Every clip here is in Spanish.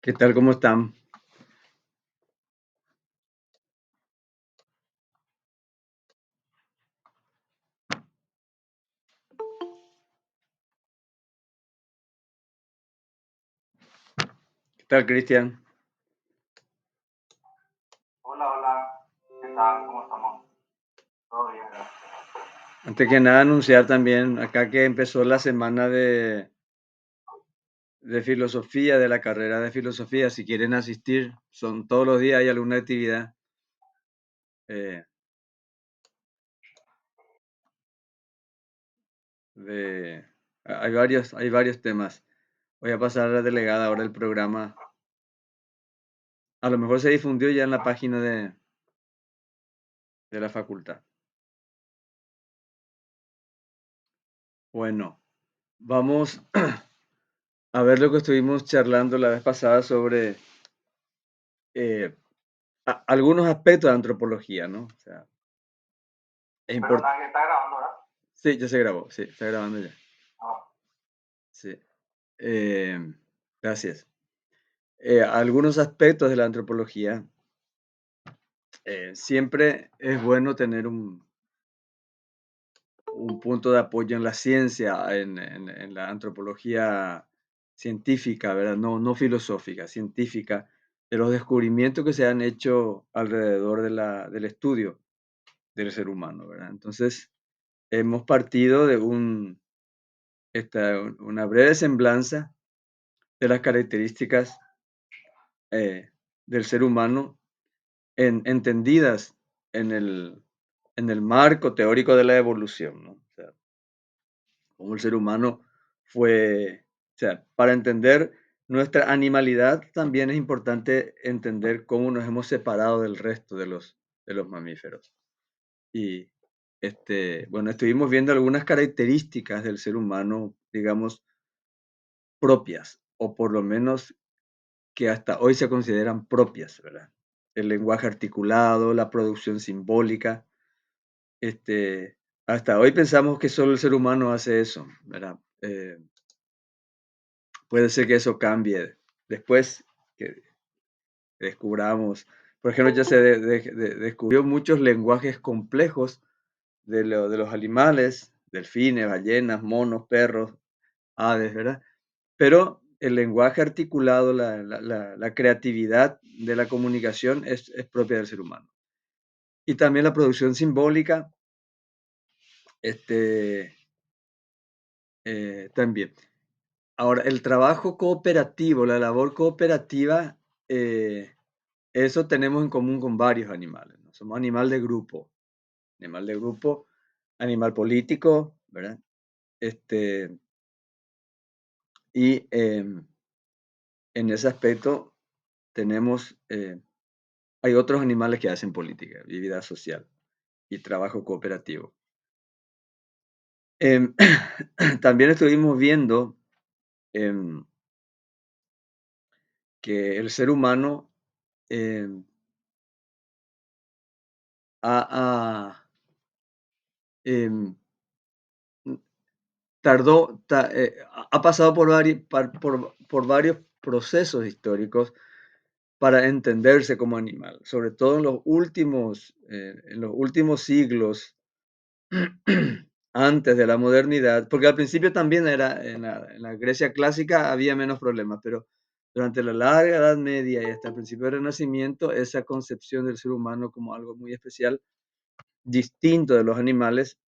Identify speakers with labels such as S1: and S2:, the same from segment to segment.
S1: ¿Qué tal? ¿Cómo están? ¿Qué tal, Cristian?
S2: Hola, hola, ¿qué tal? ¿Cómo estamos? Todo bien, gracias.
S1: Antes que nada, anunciar también acá que empezó la semana de filosofía, de la carrera de filosofía. Si quieren asistir, son todos los días hay alguna actividad. eh, de, hay varios temas. Voy a pasar a la delegada ahora el programa. A lo mejor se difundió ya en la página de la facultad. Bueno, vamos a ver lo que estuvimos charlando la vez pasada sobre eh, algunos aspectos de antropología, ¿no? O sea, es
S2: Pero
S1: importante.
S2: está grabando, ¿verdad?
S1: Sí, ya se grabó, sí, está grabando ya.
S2: Ah,
S1: Sí. Eh, gracias. Algunos aspectos de la antropología, siempre es bueno tener un punto de apoyo en la ciencia, en la antropología científica, ¿verdad? No filosófica, científica, de los descubrimientos que se han hecho alrededor del estudio del ser humano, ¿verdad? Entonces, hemos partido de una breve semblanza de las características eh, del ser humano entendidas en el marco teórico de la evolución, ¿no? O sea, cómo el ser humano fue, o sea, para entender nuestra animalidad también es importante entender cómo nos hemos separado del resto de los mamíferos. Y bueno, estuvimos viendo algunas características del ser humano, digamos, propias, o por lo menos que hasta hoy se consideran propias, ¿verdad? El lenguaje articulado, la producción simbólica. Hasta hoy pensamos que solo el ser humano hace eso, ¿verdad? Puede ser que eso cambie después que descubramos. Por ejemplo, ya se descubrió muchos lenguajes complejos de los animales, delfines, ballenas, monos, perros, aves, ¿verdad? Pero el lenguaje articulado, la creatividad de la comunicación es propia del ser humano. Y también la producción simbólica, este, también. Ahora, el trabajo cooperativo, la labor cooperativa, eh, eso tenemos en común con varios animales, ¿no? Somos animal de grupo, animal político, ¿verdad? Este, y en ese aspecto tenemos, hay otros animales que hacen política, y vida social y trabajo cooperativo. Em, también estuvimos viendo em, que el ser humano em, ha, ha, em, ha pasado por varios procesos históricos para entenderse como animal, sobre todo en los últimos siglos antes de la modernidad, porque al principio también era en la Grecia clásica había menos problemas, pero durante la larga Edad Media y hasta el principio del Renacimiento, esa concepción del ser humano como algo muy especial, distinto de los animales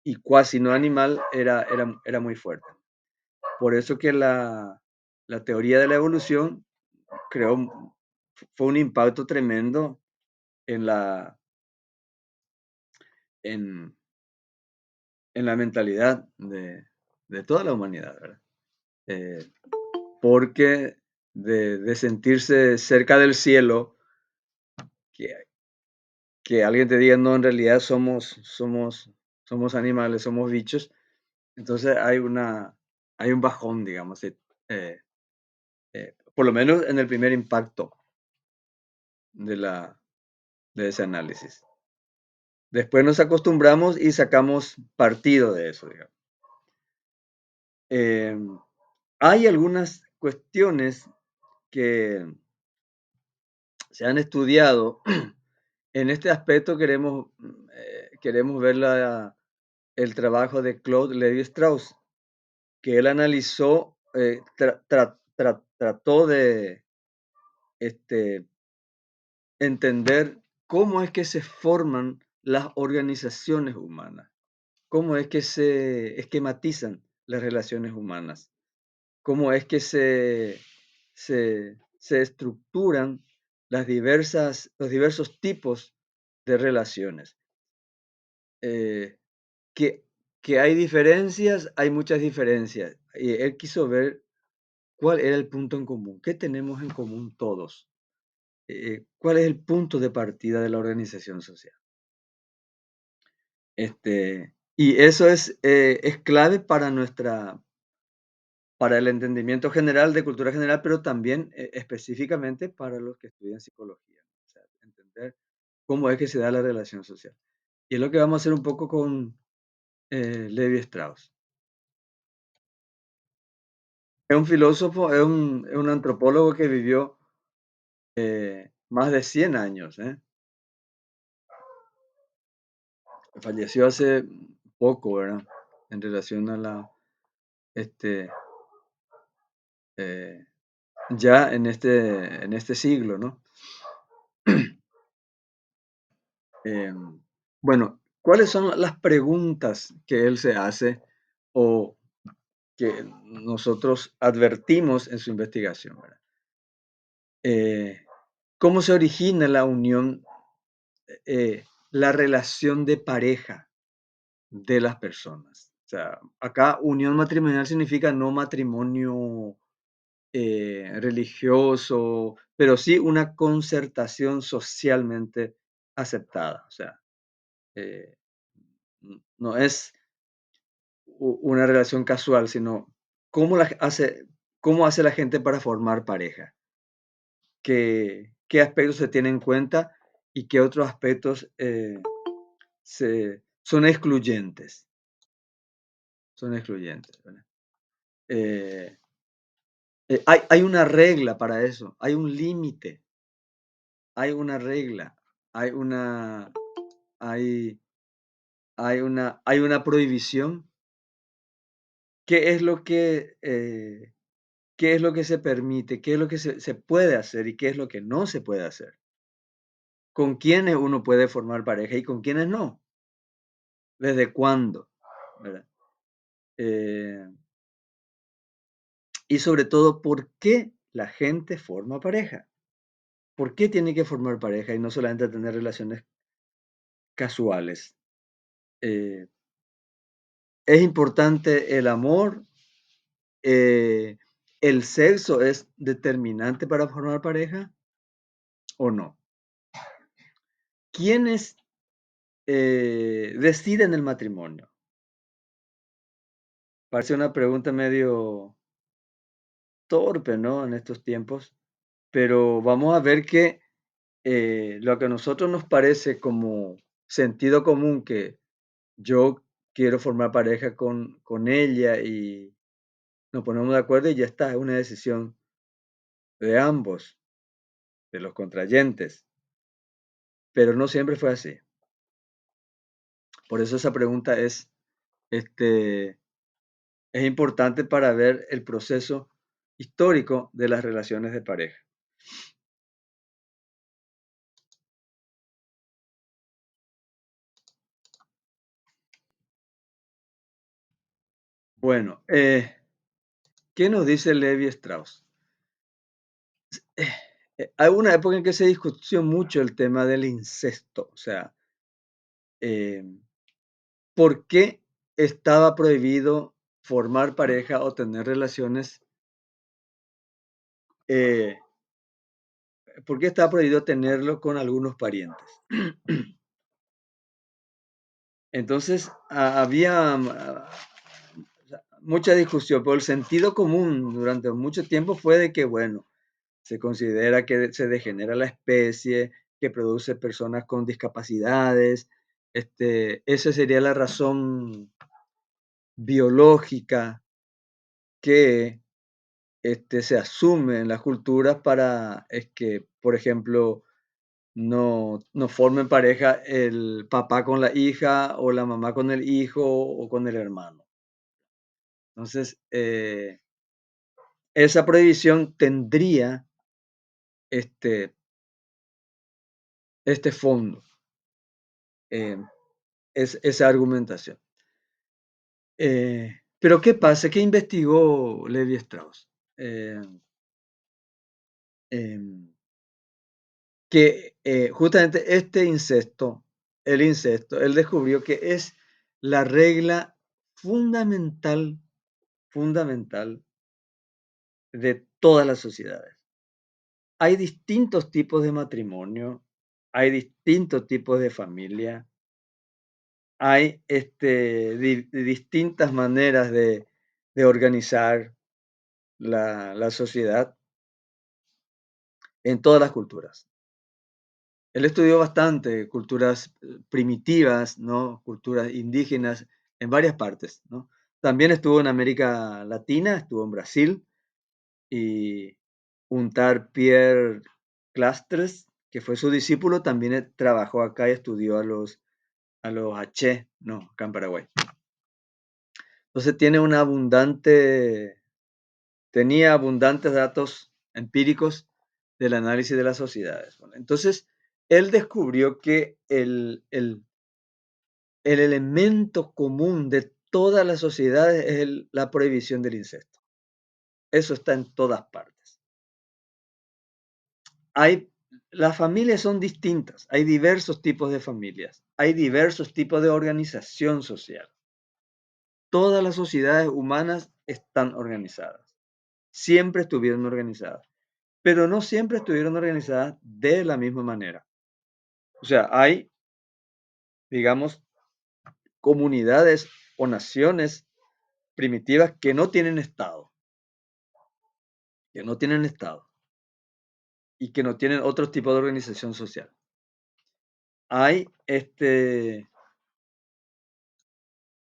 S1: y cuasi no animal, era muy fuerte. Por eso que la teoría de la evolución creó, fue un impacto tremendo en en, en la mentalidad de toda la humanidad, ¿verdad? Eh, porque de sentirse cerca del cielo, que, que alguien te diga, no, en realidad somos animales, somos bichos, entonces hay un bajón, digamos, por lo menos en el primer impacto de, la, de ese análisis. Después nos acostumbramos y sacamos partido de eso, digamos. Hay algunas cuestiones que se han estudiado. En este aspecto queremos ver el trabajo de Claude Lévi-Strauss, que él analizó, trató de este, entender cómo es que se forman las organizaciones humanas, cómo es que se esquematizan las relaciones humanas, cómo es que se estructuran los diversos tipos de relaciones. Eh, que, que hay diferencias, hay muchas diferencias. Y él quiso ver cuál era el punto en común, qué tenemos en común todos, cuál es el punto de partida de la organización social. Y eso es clave para el entendimiento general de cultura general, pero también específicamente para los que estudian psicología. O sea, entender cómo es que se da la relación social. Y es lo que vamos a hacer un poco con Levi Strauss. Es un filósofo, es un antropólogo que vivió más de 100 años, ¿eh? Falleció hace poco, ¿verdad? En relación a este, eh, ya en este siglo, ¿no? Bueno, ¿cuáles son las preguntas que él se hace o que nosotros advertimos en su investigación, ¿verdad? Eh, ¿Cómo se origina la unión, la relación de pareja de las personas? O sea, acá unión matrimonial significa no matrimonio religioso, pero sí una concertación socialmente aceptada. O sea, eh, no es una relación casual, sino cómo hace la gente para formar pareja, qué aspectos se tienen en cuenta y qué otros aspectos son excluyentes. Son excluyentes, ¿verdad? Eh, hay una regla para eso, hay un límite, hay una regla, hay una, hay, hay una prohibición. ¿Qué es lo que, qué es lo que se permite? ¿Qué es lo que se puede hacer y qué es lo que no se puede hacer? ¿Con quiénes uno puede formar pareja y con quiénes no? ¿Desde cuándo? ¿Verdad? Eh, y sobre todo, ¿por qué la gente forma pareja? ¿Por qué tiene que formar pareja y no solamente tener relaciones casuales? Eh, ¿Es importante el amor? Eh, ¿El sexo es determinante para formar pareja o no? ¿Quiénes deciden el matrimonio? Parece una pregunta medio torpe, ¿no? En estos tiempos, pero vamos a ver que lo que a nosotros nos parece como sentido común, que yo quiero formar pareja con ella y nos ponemos de acuerdo y ya está, es una decisión de ambos, de los contrayentes, pero no siempre fue así. Por eso esa pregunta este, es importante para ver el proceso histórico de las relaciones de pareja. Bueno, ¿qué nos dice Levi Strauss? Hay una época en que se discutió mucho el tema del incesto, o sea, eh, ¿por qué estaba prohibido formar pareja o tener relaciones? eh, ¿Por qué estaba prohibido tenerlo con algunos parientes? Entonces, había mucha discusión, pero el sentido común durante mucho tiempo fue de que, bueno, se considera que se degenera la especie, que produce personas con discapacidades. Esa sería la razón biológica que se asume en las culturas para es que, por ejemplo, no formen pareja el papá con la hija o la mamá con el hijo o con el hermano. Entonces, esa prohibición tendría este, este fondo, eh, es esa argumentación. Pero ¿qué pasa? ¿Qué investigó Levi Strauss? Eh, em, que justamente este incesto, el incesto, él descubrió que es la regla fundamental, fundamental de todas las sociedades. Hay distintos tipos de matrimonio, hay distintos tipos de familia, hay distintas maneras de organizar la sociedad en todas las culturas. Él estudió bastante culturas primitivas, ¿no? Culturas indígenas en varias partes, ¿no? También estuvo en América Latina, estuvo en Brasil y un tal Pierre Clastres, que fue su discípulo, también trabajó acá y estudió a los H, no, acá en Paraguay. Entonces tenía abundantes datos empíricos del análisis de las sociedades. Bueno, entonces, él descubrió que el elemento común de todas las sociedades es la prohibición del incesto. Eso está en todas partes. Las familias son distintas, hay diversos tipos de familias, hay diversos tipos de organización social. Todas las sociedades humanas están organizadas, siempre estuvieron organizadas, pero no siempre estuvieron organizadas de la misma manera. O sea, hay, digamos, comunidades o naciones primitivas que no tienen Estado, que no tienen Estado y que no tienen otro tipo de organización social. Hay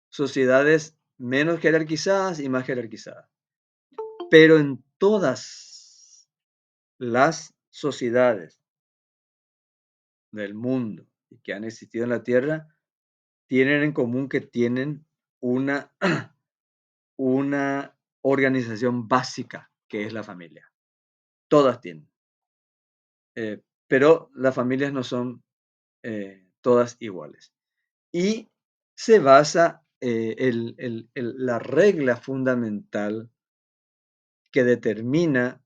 S1: sociedades menos jerarquizadas y más jerarquizadas, pero en todas las sociedades del mundo que han existido en la Tierra tienen en común que tienen una, una organización básica que es la familia. Todas tienen. Pero las familias no son todas iguales. Y se basa la regla fundamental que determina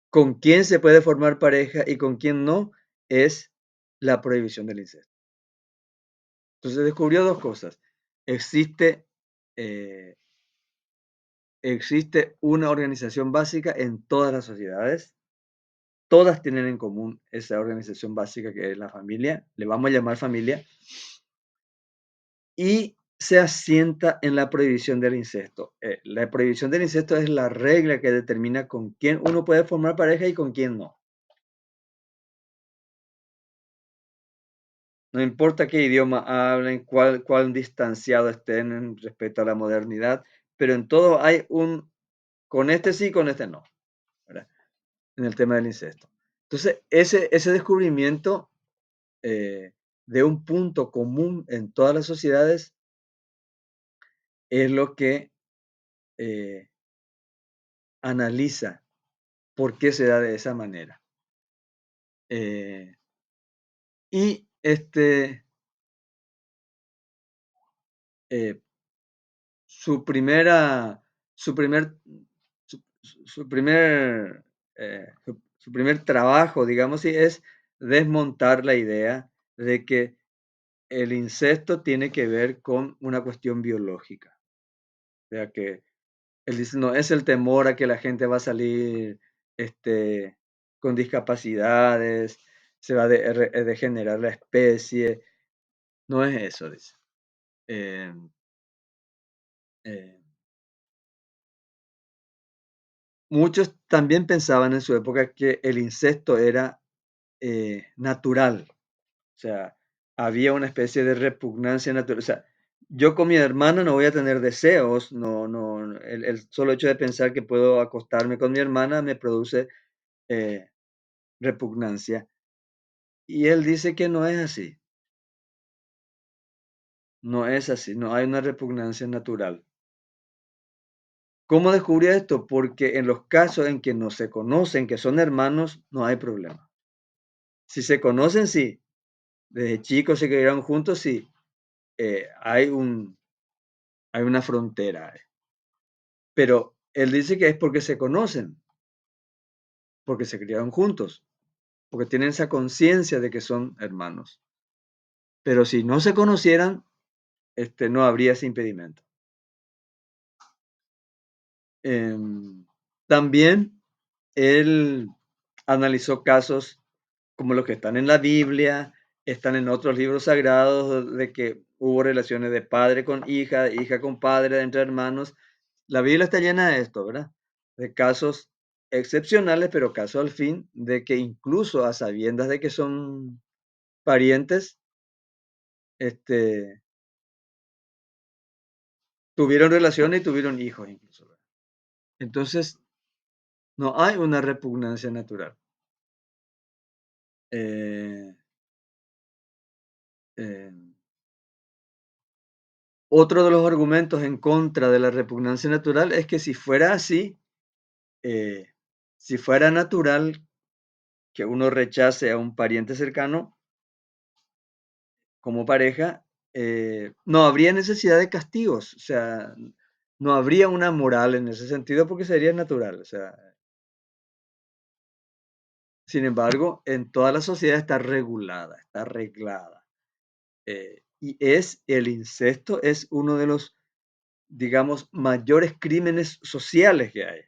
S1: con quién se puede formar pareja y con quién no, es la prohibición del incesto. Entonces descubrió dos cosas. Existe, eh, existe una organización básica en todas las sociedades. Todas tienen en común esa organización básica que es la familia. Le vamos a llamar familia. Y se asienta en la prohibición del incesto. La prohibición del incesto es la regla que determina con quién uno puede formar pareja y con quién no. No importa qué idioma hablen, cuál distanciado estén en respecto a la modernidad, pero en todo hay con este sí, con este no, ¿verdad? En el tema del incesto. Entonces, ese descubrimiento de un punto común en todas las sociedades es lo que eh, analiza por qué se da de esa manera. Y eh, su primera, su primer, su primer, su primer trabajo, digamos, sí, es desmontar la idea de que el incesto tiene que ver con una cuestión biológica. O sea que él dice, no, es el temor a que la gente va a salir con discapacidades, se va a degenerar la especie. No es eso, dice. Eh, eh, Muchos también pensaban en su época que el incesto era natural, o sea, había una especie de repugnancia natural, o sea, Yo con mi hermana no voy a tener deseos, no, el solo hecho de pensar que puedo acostarme con mi hermana me produce eh, repugnancia. Y él dice que no es así, no es así, no hay una repugnancia natural. ¿Cómo descubrí esto? Porque en los casos en que no se conocen, que son hermanos, no hay problema. Si se conocen, sí, desde chicos se criaron juntos, sí, hay una frontera. Pero él dice que es porque se conocen, porque se criaron juntos, porque tienen esa conciencia de que son hermanos. Pero si no se conocieran, no habría ese impedimento. Em, También él analizó casos como los que están en la Biblia, están en otros libros sagrados, de que hubo relaciones de padre con hija, hija con padre, entre hermanos. La Biblia está llena de esto, ¿verdad? De casos excepcionales, pero casos al fin, de que incluso a sabiendas de que son parientes, este, tuvieron relaciones y tuvieron hijos incluso, ¿verdad? Entonces, no hay una repugnancia natural. Eh, eh, Otro de los argumentos en contra de la repugnancia natural es que si fuera así, eh, si fuera natural que uno rechace a un pariente cercano como pareja, no habría necesidad de castigos, o sea, no habría una moral en ese sentido porque sería natural, o sea, sin embargo, en toda la sociedad está regulada, está arreglada, y es el incesto es uno de los, digamos, mayores crímenes sociales que hay.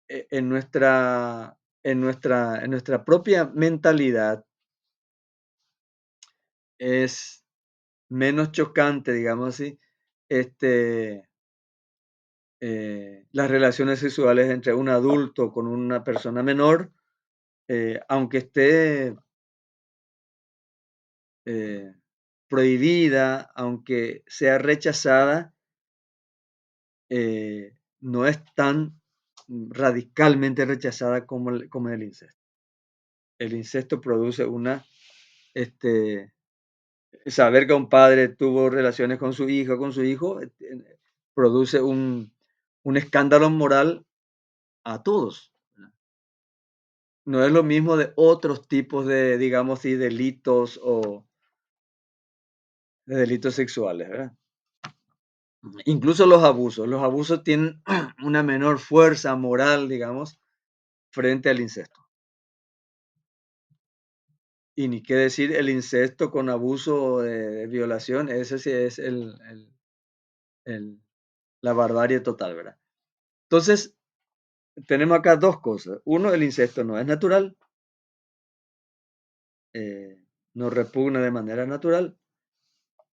S1: En nuestra propia mentalidad es menos chocante, digamos así, este, las relaciones sexuales entre un adulto con una persona menor, aunque esté eh, prohibida, aunque sea rechazada, no es tan radicalmente rechazada como el incesto. El incesto produce este, saber que un padre tuvo relaciones con su hijo, produce un escándalo moral a todos. No es lo mismo de otros tipos de, digamos así, delitos o de delitos sexuales, ¿verdad? Incluso los abusos tienen una menor fuerza moral, digamos, frente al incesto. Y ni qué decir el incesto con abuso de violación, ese sí es el- la barbarie total, ¿verdad? Entonces, tenemos acá dos cosas. Uno, el incesto no es natural, eh, nos repugna de manera natural.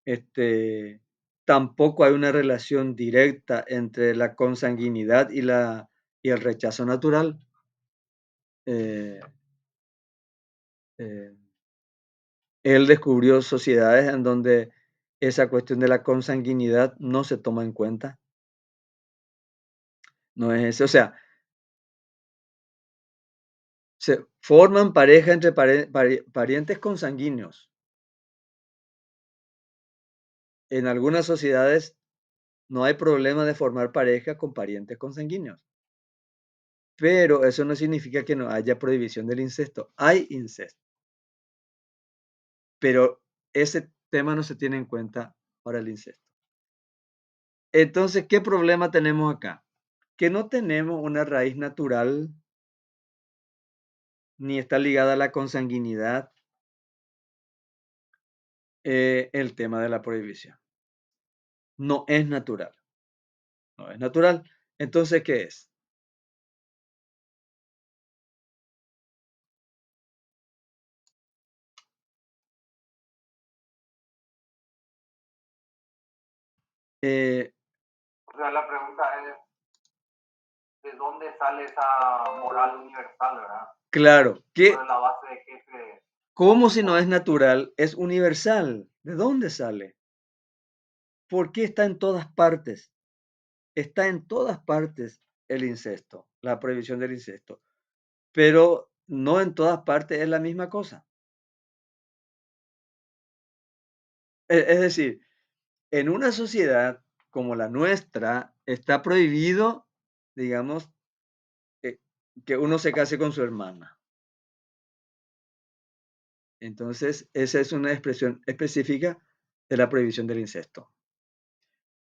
S1: Este, Tampoco hay una relación directa entre la consanguinidad y el rechazo natural. Eh, eh, Él descubrió sociedades en donde esa cuestión de la consanguinidad no se toma en cuenta. No es eso. O sea, se forman pareja entre parientes consanguíneos. En algunas sociedades no hay problema de formar pareja con parientes consanguíneos, pero eso no significa que no haya prohibición del incesto. Hay incesto, pero ese tema no se tiene en cuenta para el incesto. Entonces, ¿qué problema tenemos acá? Que no tenemos una raíz natural, ni está ligada a la consanguinidad, el tema de la prohibición. No es natural, no es natural. Entonces, ¿qué es? Eh,
S2: O sea, la pregunta es, ¿de dónde sale esa moral universal, verdad?
S1: claro,
S2: ¿Sobre la base de qué se
S1: ¿cómo si no es
S2: supone?
S1: natural? Es universal. ¿De dónde sale? ¿por qué está en todas partes? Está en todas partes el incesto, la prohibición del incesto, pero no en todas partes es la misma cosa. Es decir, en una sociedad como la nuestra está prohibido, digamos, eh, que uno se case con su hermana. Entonces, esa es una expresión específica de la prohibición del incesto.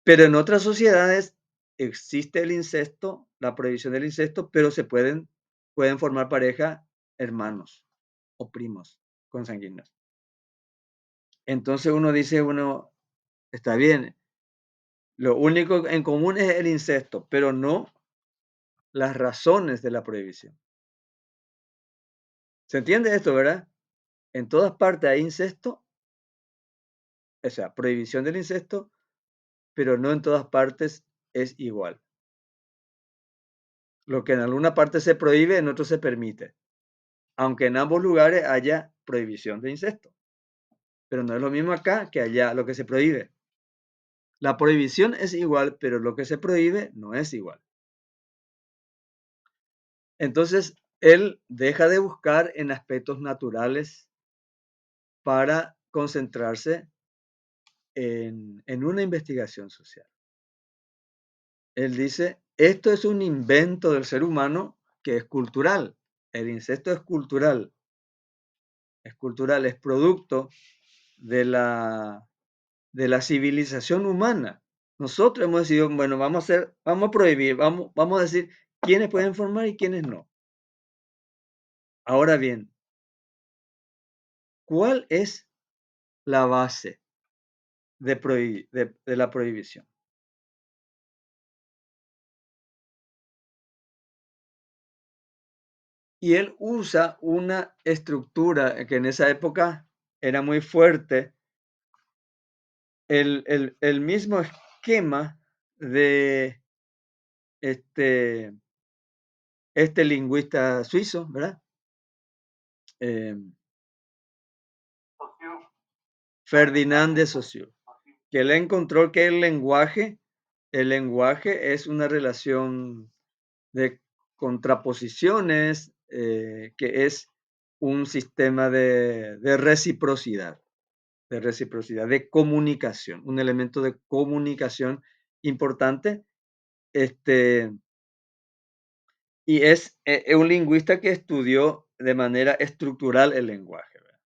S1: Pero en otras sociedades existe el incesto, la prohibición del incesto, pero pueden formar pareja hermanos o primos consanguíneos. Entonces uno dice, uno, está bien, lo único en común es el incesto, pero no las razones de la prohibición. ¿Se entiende esto, verdad? En todas partes hay incesto, o sea, prohibición del incesto, pero no en todas partes es igual. Lo que en alguna parte se prohíbe, en otro se permite, aunque en ambos lugares haya prohibición de incesto. Pero no es lo mismo acá que allá, lo que se prohíbe. La prohibición es igual, pero lo que se prohíbe no es igual. Entonces, él deja de buscar en aspectos naturales para concentrarse en una investigación social. Él dice, esto es un invento del ser humano que es cultural. El incesto es cultural, es producto de la civilización humana. Nosotros hemos decidido, bueno, vamos a prohibir, vamos a decir quiénes pueden formar y quiénes no. Ahora bien, ¿cuál es la base de la prohibición? Y él usa una estructura que en esa época era muy fuerte, el mismo esquema de este, este lingüista suizo, ¿verdad? Eh, Ferdinand de Saussure, que él encontró que el lenguaje es una relación de contraposiciones, que es un sistema de reciprocidad, de comunicación, un elemento de comunicación importante. Este, y es un lingüista que estudió de manera estructural el lenguaje, ¿verdad?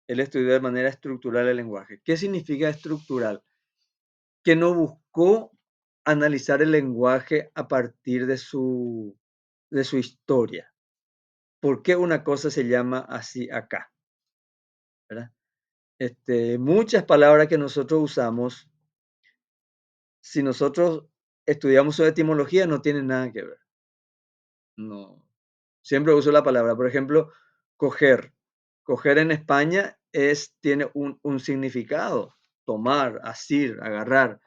S1: Él estudió de manera estructural el lenguaje. ¿Qué significa estructural? Que no buscó analizar el lenguaje a partir de su historia. ¿Por qué una cosa se llama así acá? ¿Verdad? Muchas palabras que nosotros usamos, si nosotros estudiamos su etimología, no tienen nada que ver. No. Siempre uso la palabra, por ejemplo, coger. Coger en España tiene un significado, tomar, asir, agarrar.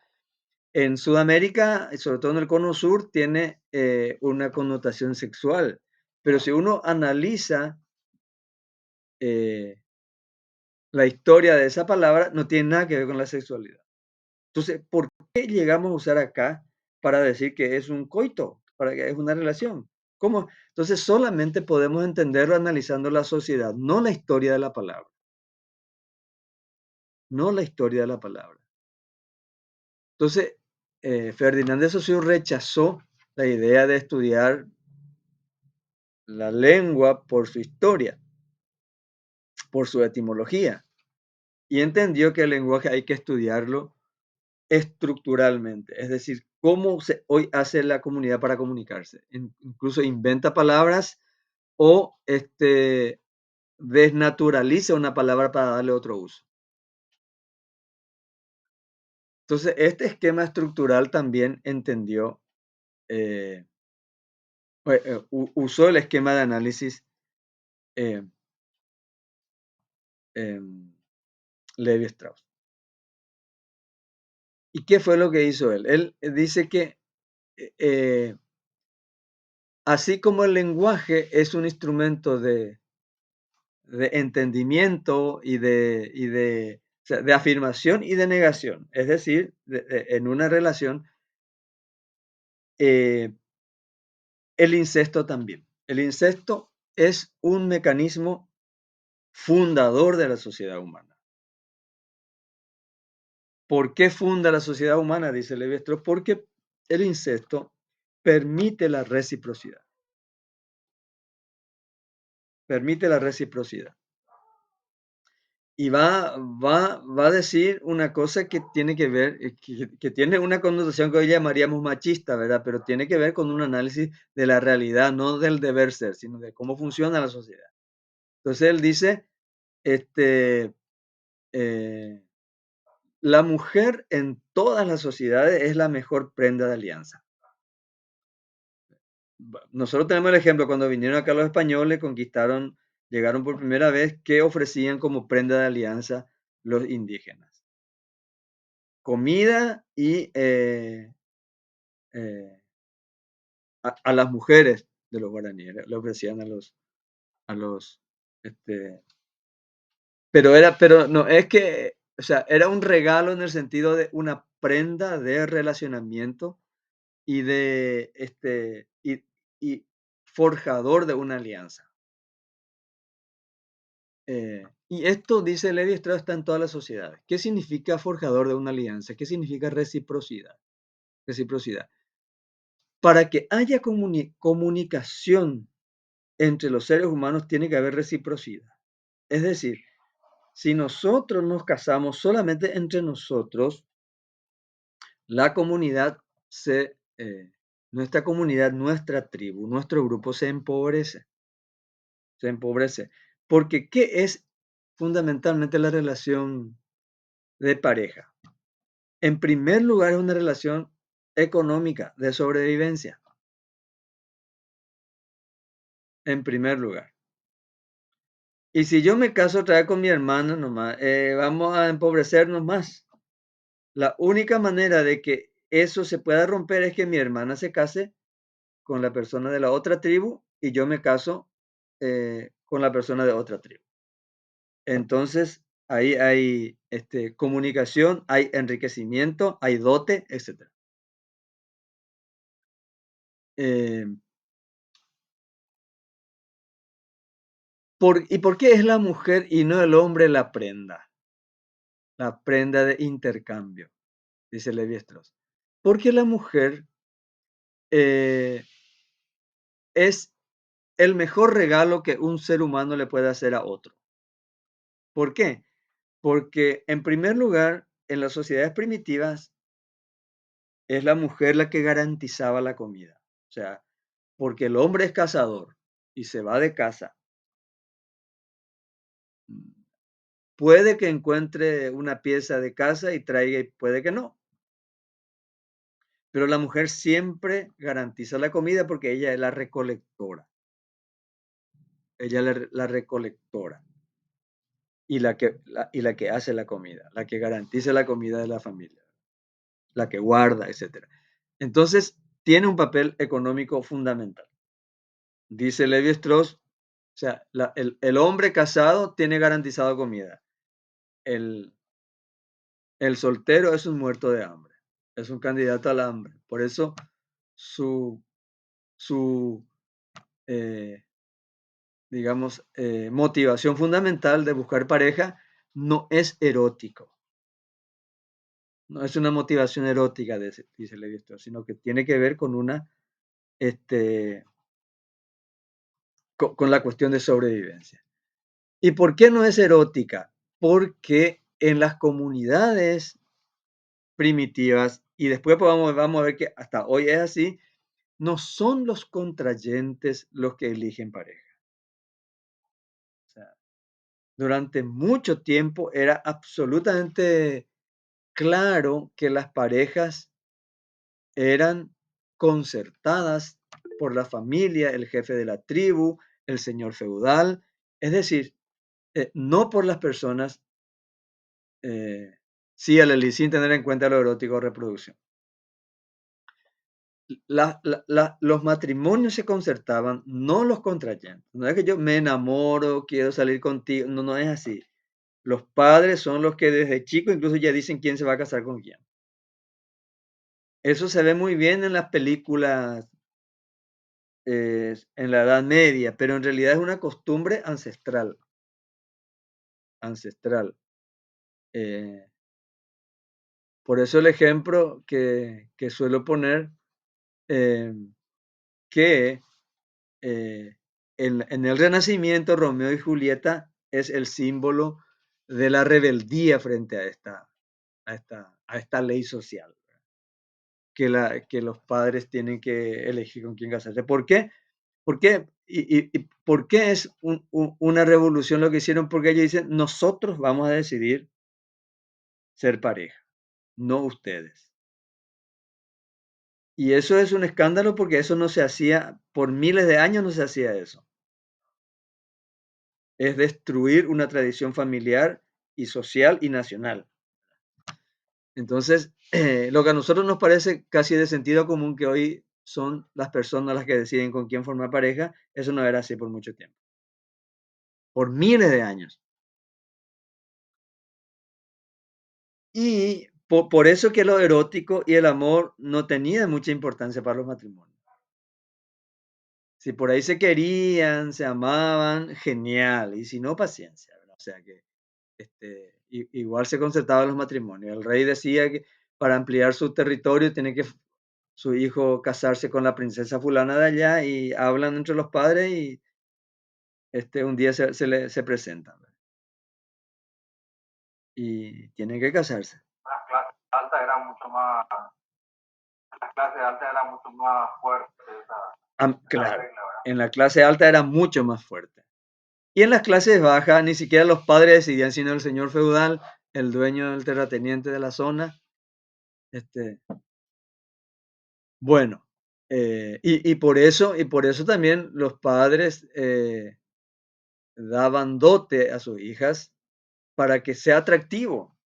S1: En Sudamérica, y sobre todo en el cono sur, tiene una connotación sexual. Pero si uno analiza eh, la historia de esa palabra, no tiene nada que ver con la sexualidad. Entonces, ¿por qué llegamos a usar acá para decir que es un coito, para que es una relación? ¿Cómo? Entonces, solamente podemos entenderlo analizando la sociedad, no la historia de la palabra. No la historia de la palabra. Entonces, Ferdinand de Saussure rechazó la idea de estudiar la lengua por su historia, por su etimología, y entendió que el lenguaje hay que estudiarlo estructuralmente, es decir, cómo hoy hace la comunidad para comunicarse. Incluso inventa palabras o desnaturaliza una palabra para darle otro uso. Entonces, este esquema estructural también entendió, usó el esquema de análisis eh, Levi Strauss. ¿Y qué fue lo que hizo él? Él dice que eh, así como el lenguaje es un instrumento de entendimiento y de sea, de afirmación y de negación. Es decir, en una relación, el incesto también. El incesto es un mecanismo fundador de la sociedad humana. ¿Por qué funda la sociedad humana? Dice Levi-Strauss, porque el incesto permite la reciprocidad. Permite la reciprocidad. Y va a decir una cosa que tiene que ver, que tiene una connotación que hoy llamaríamos machista, ¿verdad? Pero tiene que ver con un análisis de la realidad, no del deber ser, sino de cómo funciona la sociedad. Entonces él dice, este, eh, la mujer en todas las sociedades es la mejor prenda de alianza. Nosotros tenemos el ejemplo, cuando vinieron acá los españoles, conquistaron, llegaron por primera vez, ¿qué ofrecían como prenda de alianza los indígenas? Comida y eh, a las mujeres de los guaraníes, le ofrecían a los, este, pero no, es que, o sea, era un regalo en el sentido de una prenda de relacionamiento y de, y forjador de una alianza. Y esto, dice Levi Strauss, está en todas las sociedades. ¿Qué significa forjador de una alianza? ¿Qué significa reciprocidad? Reciprocidad. Para que haya comunicación entre los seres humanos tiene que haber reciprocidad. Es decir, si nosotros nos casamos solamente entre nosotros, la comunidad nuestra comunidad, nuestra tribu, nuestro grupo se empobrece. Se empobrece. Porque ¿qué es fundamentalmente la relación de pareja? En primer lugar, es una relación económica de sobrevivencia. En primer lugar. Y si yo me caso otra vez con mi hermana nomás, vamos a empobrecernos más. La única manera de que eso se pueda romper es que mi hermana se case con la persona de la otra tribu y yo me caso con la persona de otra tribu. Entonces, ahí hay comunicación, hay enriquecimiento, hay dote, etc. Eh, ¿Y por qué es la mujer y no el hombre la prenda? La prenda de intercambio, dice Levi-Strauss. Porque la mujer eh, es el mejor regalo que un ser humano le puede hacer a otro. ¿Por qué? Porque en primer lugar, en las sociedades primitivas, es la mujer la que garantizaba la comida. O sea, porque el hombre es cazador y se va de casa, puede que encuentre una pieza de caza y traiga y puede que no. Pero la mujer siempre garantiza la comida porque ella es la recolectora. Ella es la recolectora y la que hace la comida, la que garantiza la comida de la familia, la que guarda, etcétera. Entonces, tiene un papel económico fundamental. Dice Levi Strauss, o sea, el hombre casado tiene garantizado comida. El, el soltero es un muerto de hambre, es un candidato al hambre. Por eso su, su digamos, motivación fundamental de buscar pareja no es erótico. No es una motivación erótica, dice Levi Strauss, sino que tiene que ver con una, con la cuestión de sobrevivencia. ¿Y por qué no es erótica? Porque en las comunidades primitivas, y después pues vamos a ver que hasta hoy es así, no son los contrayentes los que eligen pareja. O sea, durante mucho tiempo era absolutamente claro que las parejas eran concertadas por la familia, el jefe de la tribu, el señor feudal, es decir, no por las personas, sí, sin tener en cuenta lo erótico o reproducción. Los matrimonios se concertaban, no los contrayentes. No es que yo me enamoro, quiero salir contigo, no, no es así. Los padres son los que desde chico incluso ya dicen quién se va a casar con quién. Eso se ve muy bien en las películas en la Edad Media, pero en realidad es una costumbre ancestral, ancestral. Eh, por eso el ejemplo que suelo poner, eh, que eh, en el Renacimiento Romeo y Julieta es el símbolo de la rebeldía frente a esta ley social, que los padres tienen que elegir con quién casarse. ¿Por qué? ¿Por qué? ¿Y por qué es una revolución lo que hicieron? Porque ellos dicen, nosotros vamos a decidir ser pareja, no ustedes. Y eso es un escándalo porque eso no se hacía, por miles de años no se hacía eso. Es destruir una tradición familiar y social y nacional. Entonces, lo que a nosotros nos parece casi de sentido común que hoy son las personas las que deciden con quién formar pareja, eso no era así por mucho tiempo, por miles de años. Y por eso que lo erótico y el amor no tenían mucha importancia para los matrimonios. Si por ahí se querían, se amaban, genial, y si no, paciencia, ¿verdad? O sea que igual se concertaban los matrimonios. El rey decía que para ampliar su territorio tiene que su hijo casarse con la princesa fulana de allá y hablan entre los padres y un día se presentan, ¿verdad? Y tienen que casarse.
S2: Las clases altas era mucho más, las clases altas era mucho más fuerte esa
S1: Claro,
S2: regla, ¿verdad?
S1: en la clase alta era mucho más fuerte. Y en las clases bajas ni siquiera los padres decidían, sino el señor feudal, el dueño del terrateniente de la zona. Este, bueno, y por eso también los padres daban dote a sus hijas para que sea atractivo.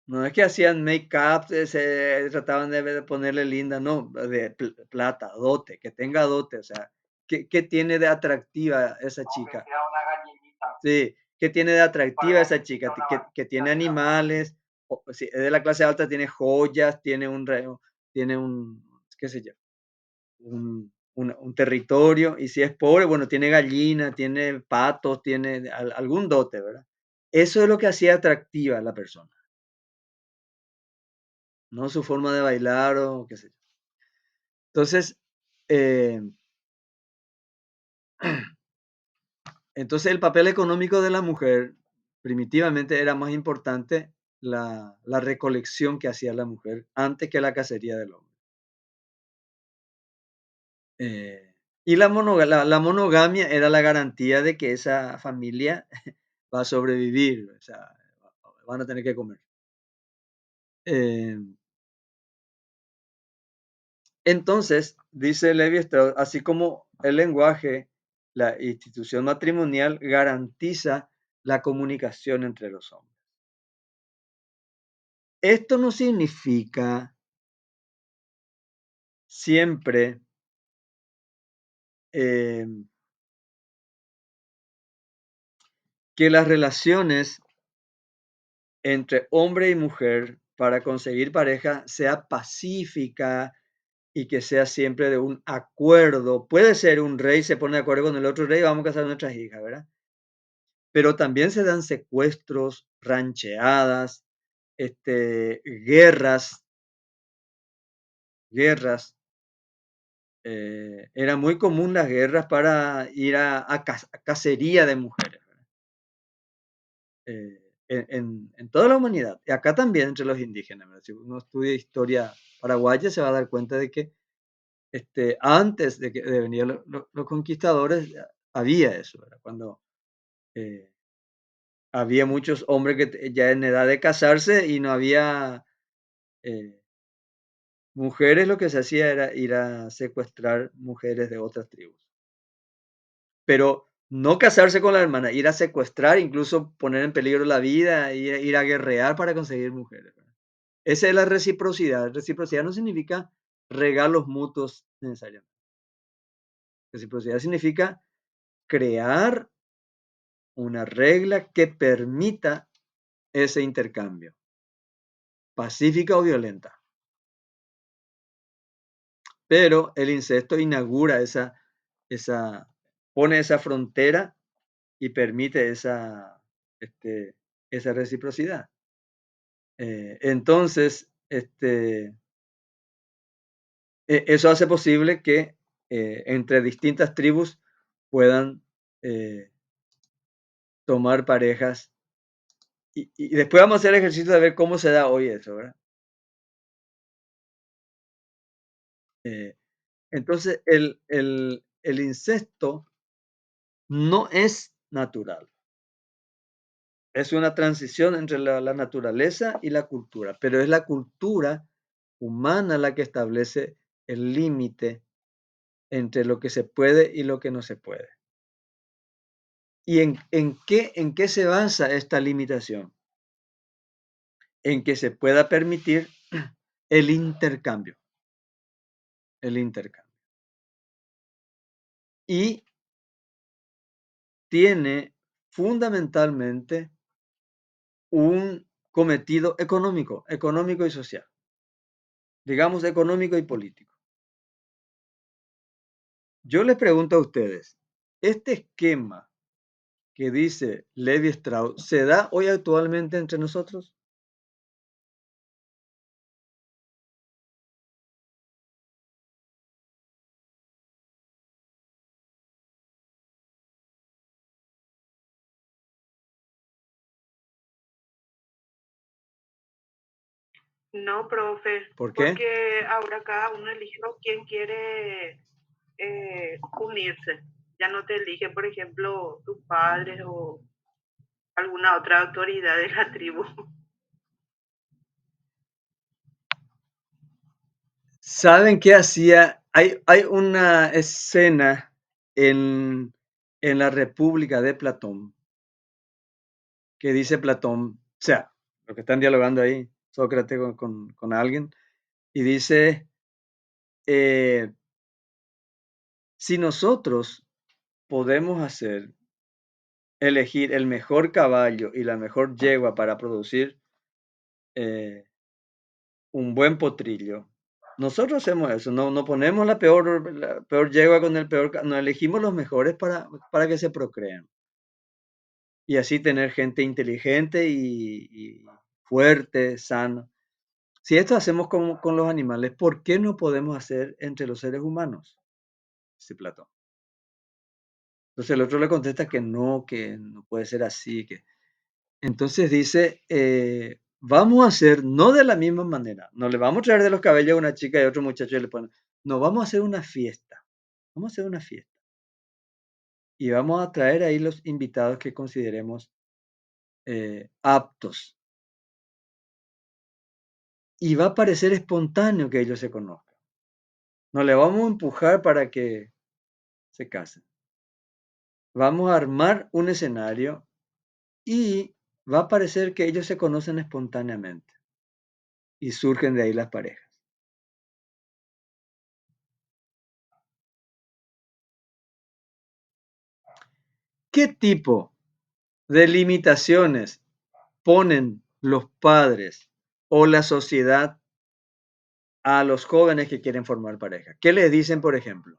S1: No es que hacían make-up, se trataban de ponerle linda, no, de plata, dote, que tenga dote, o sea, ¿qué tiene de atractiva esa
S2: Aunque
S1: chica?
S2: sea una gallinita,
S1: Sí, ¿qué tiene de
S2: para
S1: atractiva esa chica?
S2: gallinita
S1: Que tiene
S2: una gallina.
S1: animales, si es de la clase alta, tiene joyas, tiene un, qué sé yo, un territorio, y si es pobre, bueno, tiene gallina, tiene patos, tiene algún dote, ¿verdad? Eso es lo que hacía atractiva a la persona, no su forma de bailar o qué sé yo. Entonces, eh, entonces el papel económico de la mujer primitivamente era más importante la recolección que hacía la mujer antes que la cacería del hombre. Y la monogamia era la garantía de que esa familia va a sobrevivir, o sea, van a tener que comer. Eh, entonces, dice Levi Strauss, así como el lenguaje, la institución matrimonial garantiza la comunicación entre los hombres. Esto no significa siempre eh, que las relaciones entre hombre y mujer para conseguir pareja sea pacífica y que sea siempre de un acuerdo. Puede ser un rey se pone de acuerdo con el otro rey, vamos a casar a nuestras hijas, ¿verdad? Pero también se dan secuestros, rancheadas, guerras, guerras. Era muy común las guerras para ir a cacería de mujeres, ¿verdad? En toda la humanidad, y acá también entre los indígenas, ¿verdad? Si uno estudia historia paraguaya se va a dar cuenta de que antes de venir los conquistadores había eso, ¿verdad? Cuando eh, había muchos hombres que ya en edad de casarse y no había eh, mujeres, lo que se hacía era ir a secuestrar mujeres de otras tribus. Pero no casarse con la hermana, ir a secuestrar, incluso poner en peligro la vida, ir a guerrear para conseguir mujeres, ¿verdad? Esa es la reciprocidad. Reciprocidad no significa regalos mutuos necesariamente. Reciprocidad significa crear una regla que permita ese intercambio, pacífica o violenta. Pero el incesto inaugura pone esa frontera y permite esa reciprocidad. Entonces, eso hace posible que entre distintas tribus puedan tomar parejas. Y después vamos a hacer el ejercicio de ver cómo se da hoy eso, ¿verdad? Entonces, el incesto no es natural. Es una transición entre la naturaleza y la cultura, pero es la cultura humana la que establece el límite entre lo que se puede y lo que no se puede. ¿Y en qué se basa esta limitación? En que se pueda permitir el intercambio, el intercambio. Y tiene fundamentalmente un cometido económico y social, digamos económico y político. Yo les pregunto a ustedes, ¿este esquema que dice Levi Strauss se da hoy actualmente entre nosotros?
S3: No, profe,
S1: ¿Por qué?
S3: porque ahora cada uno elige con quién quiere unirse. Ya no te elige, por ejemplo, tus padres o alguna otra autoridad de la tribu.
S1: ¿Saben qué hacía? Hay una escena en la República de Platón que dice Platón, o sea, lo que están dialogando ahí, Sócrates con alguien, y dice, si nosotros podemos elegir el mejor caballo y la mejor yegua para producir eh, un buen potrillo, nosotros hacemos eso, no ponemos la peor yegua con el peor, no elegimos los mejores para que se procreen. Y así tener gente inteligente y fuerte, sana. Si esto hacemos con los animales, ¿por qué no podemos hacer entre los seres humanos? Dice Platón. Entonces el otro le contesta que no puede ser así. Entonces dice, vamos a hacer no de la misma manera, no le vamos a traer de los cabellos a una chica y a otro muchacho y le ponen, no, vamos a hacer una fiesta, vamos a hacer una fiesta. Y vamos a traer ahí los invitados que consideremos aptos. Y va a parecer espontáneo que ellos se conozcan. No le vamos a empujar para que se casen. Vamos a armar un escenario y va a parecer que ellos se conocen espontáneamente y surgen de ahí las parejas. ¿Qué tipo de limitaciones ponen los padres o la sociedad a los jóvenes que quieren formar pareja? ¿Qué les dicen, por ejemplo?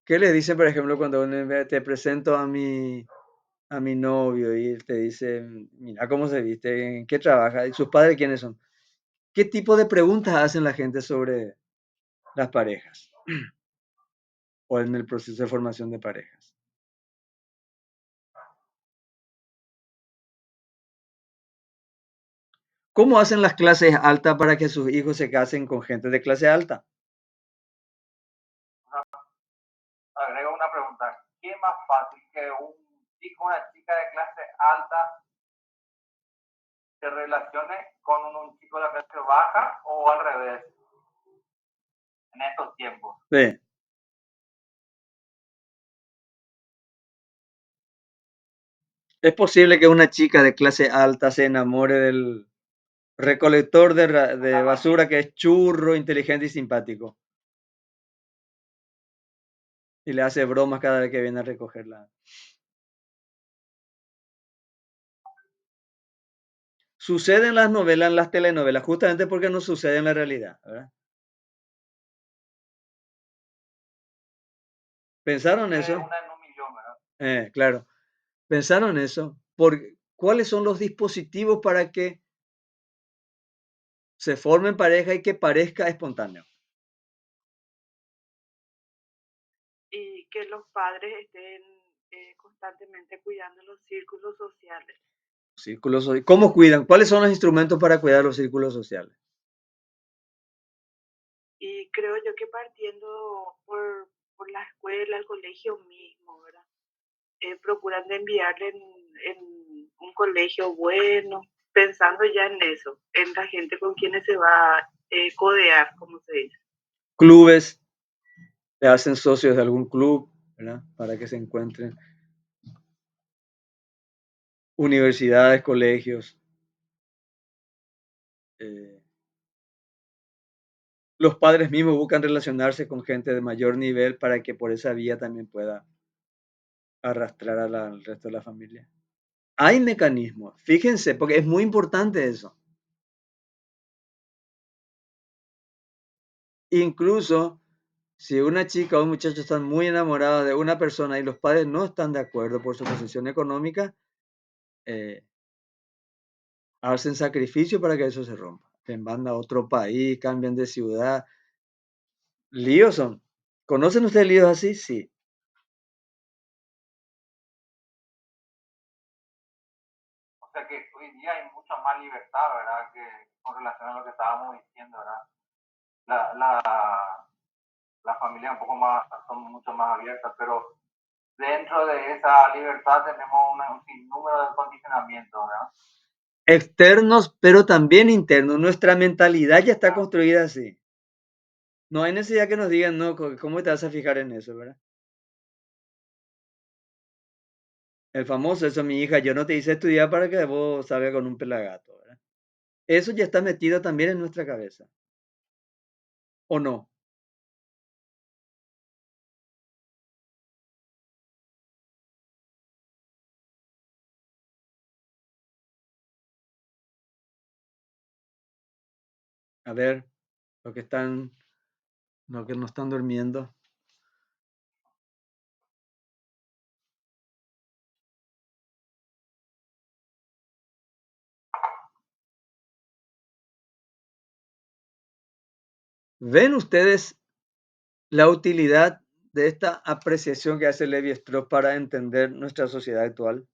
S1: ¿Qué les dicen, por ejemplo, cuando te presento a mi novio y él te dice, mira cómo se viste, en qué trabaja y sus padres quiénes son? ¿Qué tipo de preguntas hacen la gente sobre las parejas o en el proceso de formación de parejas? ¿Cómo hacen las clases altas para que sus hijos se casen con gente de clase alta?
S2: Agrego una pregunta. ¿Qué es más fácil que un chico o una chica de clase alta se relacione con un chico de la clase baja o al revés en estos tiempos?
S1: Sí. Es posible que una chica de clase alta se enamore del recolector de basura que es churro, inteligente y simpático. y le hace bromas cada vez que viene a recogerla. Sucede en las novelas, en las telenovelas, justamente porque no sucede en la realidad, ¿verdad? ¿Pensaron eso?
S2: Una en un millón, ¿verdad?
S1: Claro. ¿Pensaron eso? ¿Cuáles son los dispositivos para que se formen pareja y que parezca espontáneo?
S3: Y que los padres estén constantemente cuidando los círculos sociales.
S1: ¿Cómo cuidan? ¿Cuáles son los instrumentos para cuidar los círculos sociales?
S3: Y creo yo que partiendo por la escuela, el colegio mismo, ¿verdad? Procuran de enviarle en un colegio bueno, pensando ya en eso, en la gente con quienes se va a codear, como se dice.
S1: Clubes, se hacen socios de algún club, ¿verdad? Para que se encuentren. Universidades, colegios. Los padres mismos buscan relacionarse con gente de mayor nivel para que por esa vía también pueda arrastrar al resto de la familia. Hay mecanismos, fíjense, porque es muy importante eso. Incluso si una chica o un muchacho están muy enamorados de una persona y los padres no están de acuerdo por su posición económica, hacen sacrificio para que eso se rompa. Se van a otro país, cambian de ciudad. Líos son. ¿Conocen ustedes líos así? Sí.
S2: O sea que hoy día hay mucha más libertad, ¿verdad? Que con relación a lo que estábamos diciendo, ¿verdad? La familia un poco más, son mucho más abiertas, pero dentro de esa libertad tenemos un sinnúmero de condicionamientos, ¿verdad?
S1: Externos, pero también internos. Nuestra mentalidad ya está construida así. No hay necesidad que nos digan, no, ¿cómo te vas a fijar en eso, verdad? El famoso, eso, mi hija, yo no te hice estudiar para que vos salgas con un pelagato, ¿verdad? Eso ya está metido también en nuestra cabeza. ¿O no? A ver, los que están, los que no están durmiendo. ¿Ven ustedes la utilidad de esta apreciación que hace Levi Strauss para entender nuestra sociedad actual?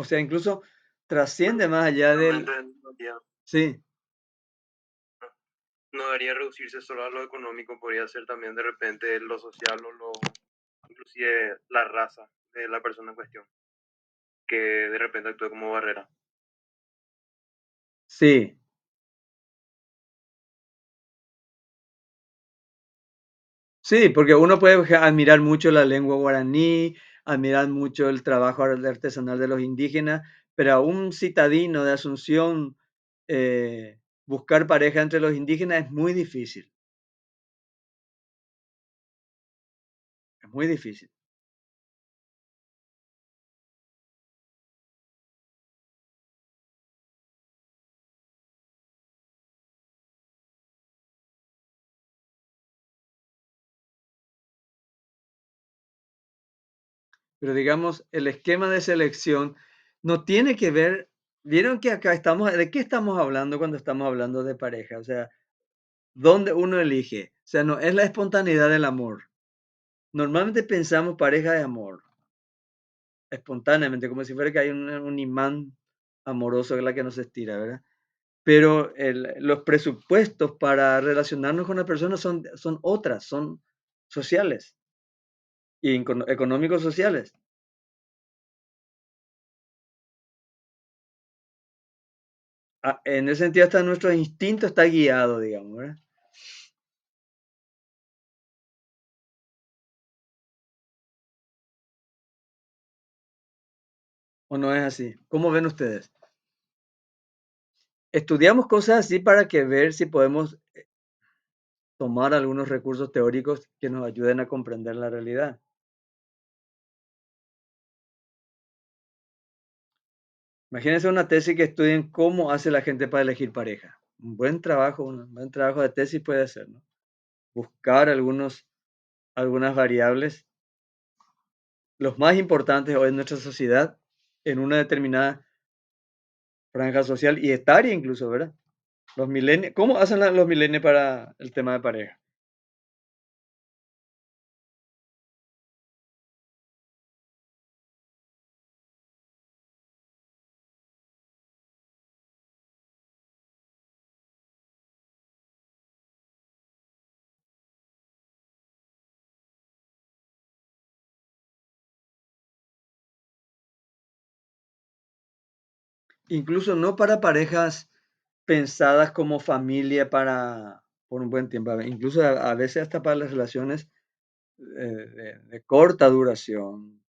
S1: O sea, incluso trasciende más allá del... Sí,
S4: No debería reducirse solo a lo económico, podría ser también de repente lo social o inclusive la raza de la persona en cuestión, que de repente actúe como barrera.
S1: sí. Sí, porque uno puede admirar mucho la lengua guaraní, admirar mucho el trabajo artesanal de los indígenas, pero a un citadino de Asunción buscar pareja entre los indígenas es muy difícil. Es muy difícil. Pero digamos, el esquema de selección no tiene que ver, vieron que acá estamos, ¿de qué estamos hablando cuando estamos hablando de pareja? O sea, ¿dónde uno elige? O sea, no es la espontaneidad del amor. Normalmente pensamos pareja de amor, espontáneamente, como si fuera que hay un imán amoroso que es la que nos estira, ¿verdad? Pero los presupuestos para relacionarnos con las personas son otras, son sociales y económicos sociales. En ese sentido, hasta nuestro instinto está guiado, digamos, ¿verdad? ¿O no es así? ¿Cómo ven ustedes? Estudiamos cosas así para que ver si podemos tomar algunos recursos teóricos que nos ayuden a comprender la realidad. Imagínense una tesis que estudien cómo hace la gente para elegir pareja. Un buen trabajo de tesis puede ser, ¿no? Buscar algunas variables, los más importantes hoy en nuestra sociedad, en una determinada franja social y etaria incluso, ¿verdad? Los millennials, ¿cómo hacen los millennials para el tema de pareja? Incluso no para parejas pensadas como familia por un buen tiempo, incluso a veces hasta para las relaciones de corta duración.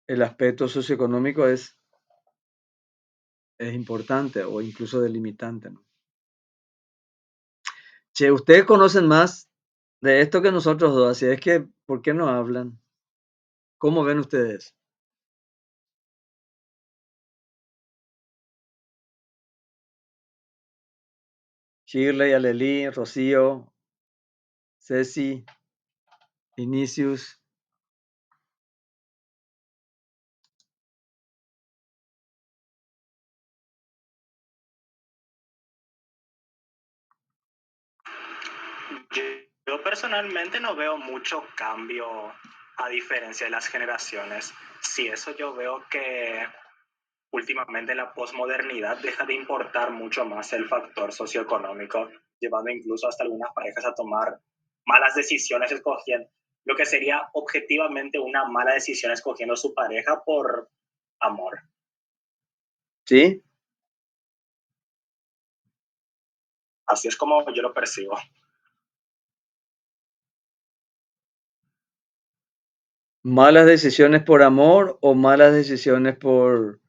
S1: El aspecto socioeconómico es importante o incluso delimitante, ¿no? Che, ustedes conocen más de esto que nosotros dos, así es que, ¿por qué no hablan? ¿Cómo ven ustedes? Shirley, Alelí, Rocío, Ceci, Vinicius.
S5: Yo personalmente no veo mucho cambio a diferencia de las generaciones. Sí, eso yo veo que últimamente la posmodernidad deja de importar mucho más el factor socioeconómico, llevando incluso hasta algunas parejas a tomar malas decisiones escogiendo lo que sería objetivamente una mala decisión escogiendo su pareja por amor.
S1: ¿Sí?
S5: Así es como yo lo percibo.
S1: ¿Malas decisiones por amor o malas decisiones por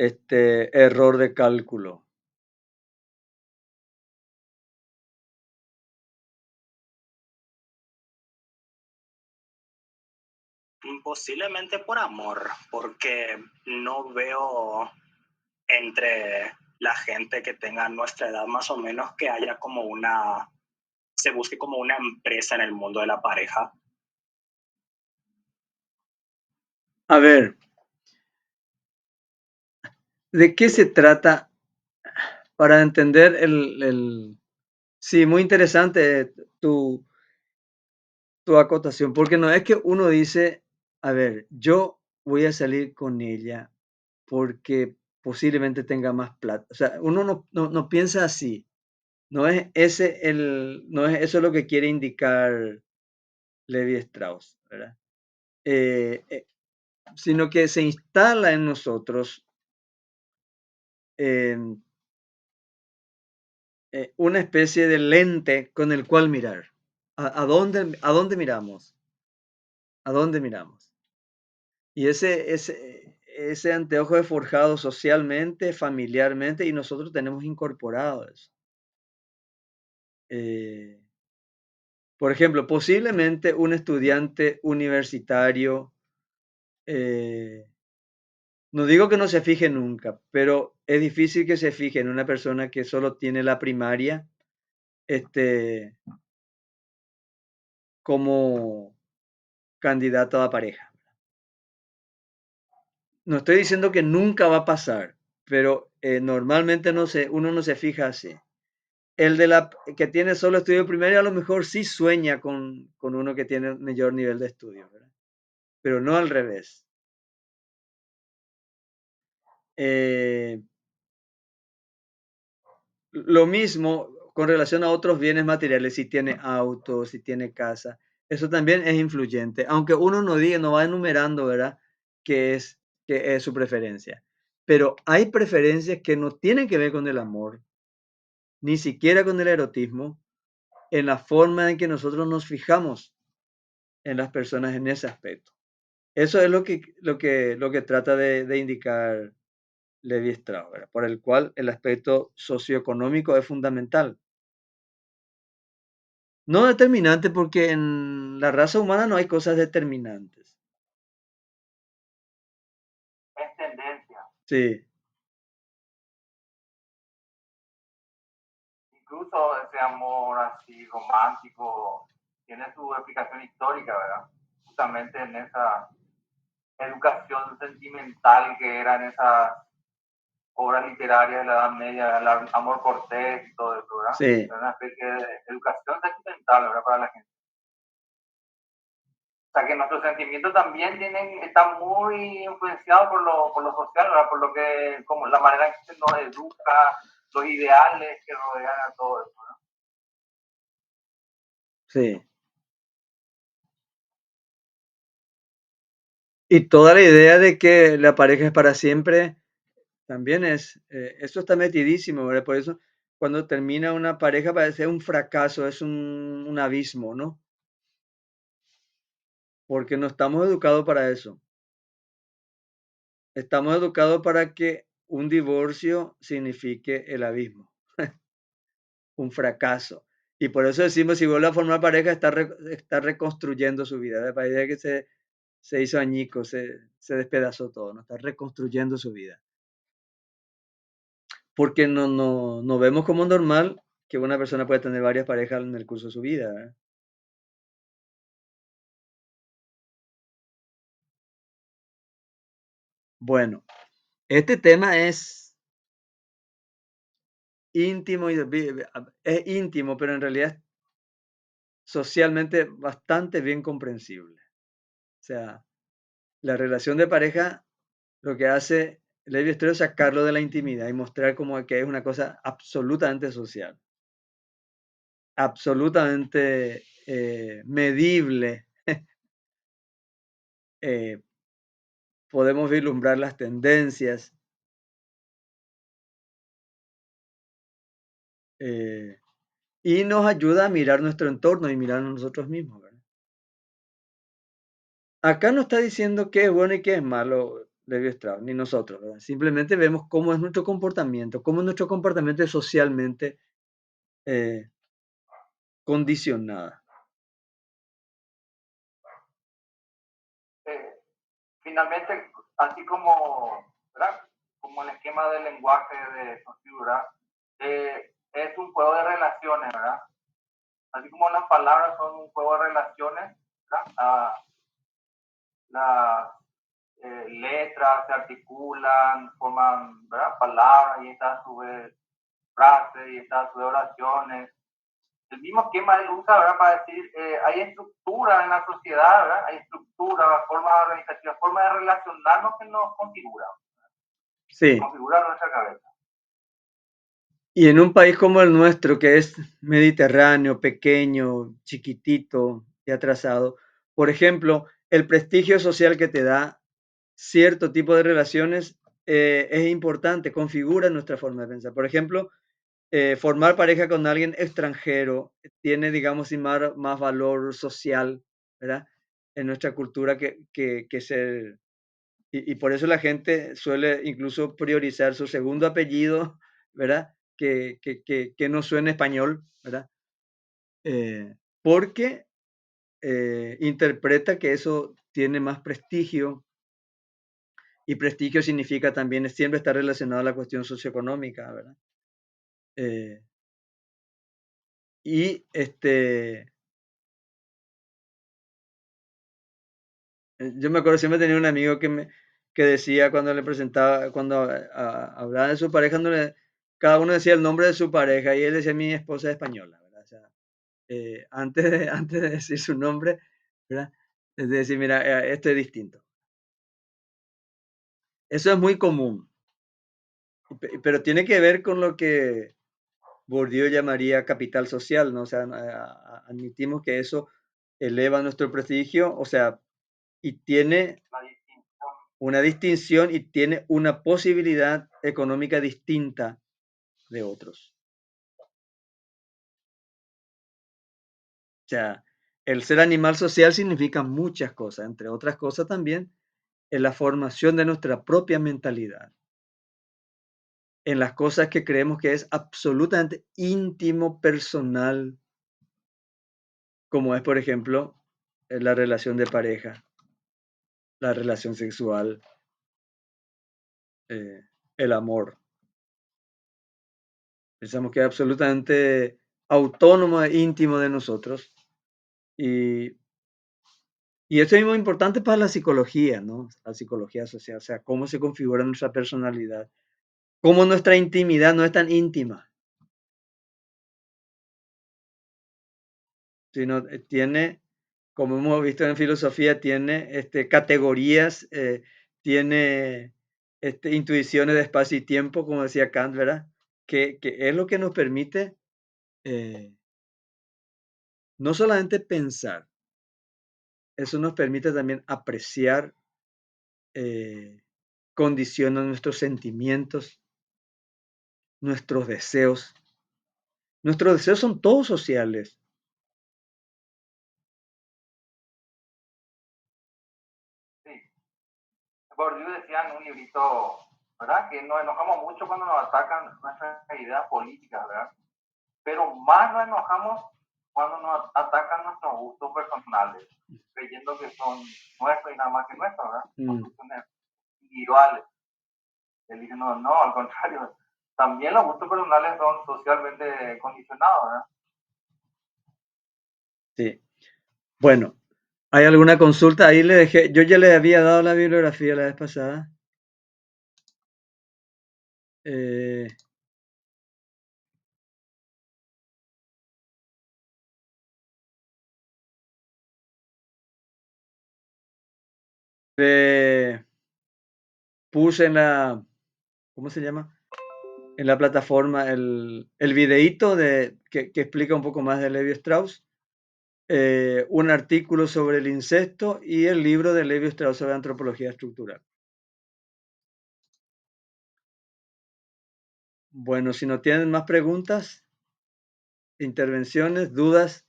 S1: error de cálculo?
S5: Posiblemente por amor, porque no veo entre la gente que tenga nuestra edad más o menos que haya como se busque como una empresa en el mundo de la pareja.
S1: A ver, ¿de qué se trata para entender Sí, muy interesante tu acotación, porque no es que uno dice, a ver, yo voy a salir con ella porque posiblemente tenga más plata. O sea, uno no piensa así. No es eso lo que quiere indicar Levi Strauss, ¿verdad? Eh, eh, sino que se instala en nosotros en, una especie de lente con el cual mirar. A dónde miramos? ¿A dónde miramos? Y ese anteojo es forjado socialmente, familiarmente, y nosotros tenemos incorporado eso. Eh, por ejemplo, posiblemente un estudiante universitario, eh, no digo que no se fije nunca, pero es difícil que se fije en una persona que solo tiene la primaria, este, como candidato a pareja. No estoy diciendo que nunca va a pasar, pero normalmente uno no se fija así. El que tiene solo estudio primario a lo mejor sí sueña con uno que tiene mayor nivel de estudio, ¿verdad? Pero no al revés. Eh, lo mismo con relación a otros bienes materiales, si tiene auto, si tiene casa, eso también es influyente, aunque uno no diga, no va enumerando, ¿verdad? Que que es su preferencia. Pero hay preferencias que no tienen que ver con el amor, ni siquiera con el erotismo, en la forma en que nosotros nos fijamos en las personas en ese aspecto. Eso es lo que trata de indicar Levi Strauss, ¿verdad? Por el cual el aspecto socioeconómico es fundamental. No determinante porque en la raza humana no hay cosas determinantes.
S2: Es tendencia.
S1: Sí,
S2: Incluso ese amor así romántico tiene su explicación histórica, ¿verdad? Justamente en esa educación sentimental que era en esas obras literarias de la Edad Media, el amor cortés y todo eso, ¿verdad?
S1: sí,
S2: Era una especie de educación sentimental, ¿verdad? Para la gente. O sea que nuestros sentimientos también están muy influenciados por lo social, ¿verdad? Por lo que, como la manera en que se nos educa, los ideales que rodean a todo eso, ¿verdad?
S1: sí. Y toda la idea de que la pareja es para siempre también eso está metidísimo, ¿verdad? Por eso cuando termina una pareja parece un fracaso, es un abismo, ¿no? Porque no estamos educados para eso. Estamos educados para que un divorcio signifique el abismo, un fracaso. Y por eso decimos, si vuelve a formar pareja, está reconstruyendo su vida. ¿Verdad? Para idea que se hizo añico, se despedazó todo, ¿no? Está reconstruyendo su vida. Porque no vemos como normal que una persona puede tener varias parejas en el curso de su vida, ¿verdad? Bueno, este tema es íntimo, es íntimo, pero en realidad es socialmente bastante bien comprensible. O sea, la relación de pareja lo que hace Levi Strauss es sacarlo de la intimidad y mostrar como que es una cosa absolutamente social, absolutamente medible. Eh, podemos vislumbrar las tendencias. eh, y nos ayuda a mirar nuestro entorno y mirar a nosotros mismos, ¿verdad? Acá no está diciendo qué es bueno y qué es malo Levi Strauss, ni nosotros, ¿verdad? Simplemente vemos cómo es nuestro comportamiento es socialmente eh, condicionada.
S2: Finalmente, así como, ¿verdad? Como el esquema del lenguaje de configurar, es un juego de relaciones, ¿verdad? Así como las palabras son un juego de relaciones, ¿verdad? Las letras se articulan, forman, ¿verdad? Palabras y está a su vez frases y está a su vez oraciones. El mismo esquema él usa, ¿verdad? Para decir, hay estructura en la sociedad, ¿verdad? Hay estructura, formas organizativas, formas de relacionarnos que nos configuran,
S1: Sí,
S2: configuran nuestra cabeza.
S1: y en un país como el nuestro, que es mediterráneo, pequeño, chiquitito y atrasado, por ejemplo, el prestigio social que te da cierto tipo de relaciones es importante, configura nuestra forma de pensar. Por ejemplo, formar pareja con alguien extranjero tiene, digamos, más valor social, ¿verdad? En nuestra cultura que ser. Y por eso la gente suele incluso priorizar su segundo apellido, ¿verdad? Que no suene español, ¿verdad? Porque interpreta que eso tiene más prestigio y prestigio significa también siempre estar relacionado a la cuestión socioeconómica, ¿verdad? Eh, y yo me acuerdo, siempre tenía un amigo que decía cuando le presentaba, cuando hablaba de su pareja, cada uno decía el nombre de su pareja y él decía mi esposa es española, ¿verdad? O sea, antes de decir su nombre, ¿verdad? Es decir, mira, esto es distinto. Eso es muy común, pero tiene que ver con lo que Bourdieu llamaría capital social, ¿no? O sea, admitimos que eso eleva nuestro prestigio, o sea, y tiene una distinción y tiene una posibilidad económica distinta de otros. O sea, el ser animal social significa muchas cosas, entre otras cosas también en la formación de nuestra propia mentalidad, en las cosas que creemos que es absolutamente íntimo, personal, como es, por ejemplo, la relación de pareja, la relación sexual, el amor. Pensamos que es absolutamente autónomo e íntimo de nosotros. Y, y esto es muy importante para la psicología, ¿no? La psicología social, o sea, cómo se configura nuestra personalidad, cómo nuestra intimidad no es tan íntima, sino tiene, como hemos visto en filosofía, tiene categorías, tiene intuiciones de espacio y tiempo, como decía Kant, ¿verdad? Que es lo que nos permite eh, no solamente pensar, eso nos permite también apreciar, condiciona nuestros sentimientos, nuestros deseos. Nuestros deseos son todos sociales.
S2: Sí. Bourdieu decía en un librito, ¿verdad? Que nos enojamos mucho cuando nos atacan nuestras ideas políticas, ¿verdad? Pero más nos enojamos cuando nos atacan nuestros gustos personales, creyendo que son nuestros y nada más que nuestros, ¿verdad? Construcciones individuales. Él dice, no, no, al contrario, también los gustos personales son socialmente condicionados, ¿verdad?
S1: Sí. Bueno, ¿hay alguna consulta? Ahí le dejé, yo ya le había dado la bibliografía la vez pasada. Eh, le puse en la, ¿cómo se llama? En la plataforma el videíto que explica un poco más de Levi Strauss, un artículo sobre el incesto y el libro de Levi Strauss sobre antropología estructural. Bueno, si no tienen más preguntas, intervenciones, dudas,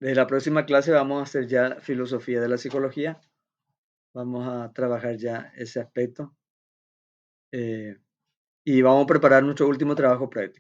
S1: desde la próxima clase vamos a hacer ya filosofía de la psicología. Vamos a trabajar ya ese aspecto y vamos a preparar nuestro último trabajo práctico.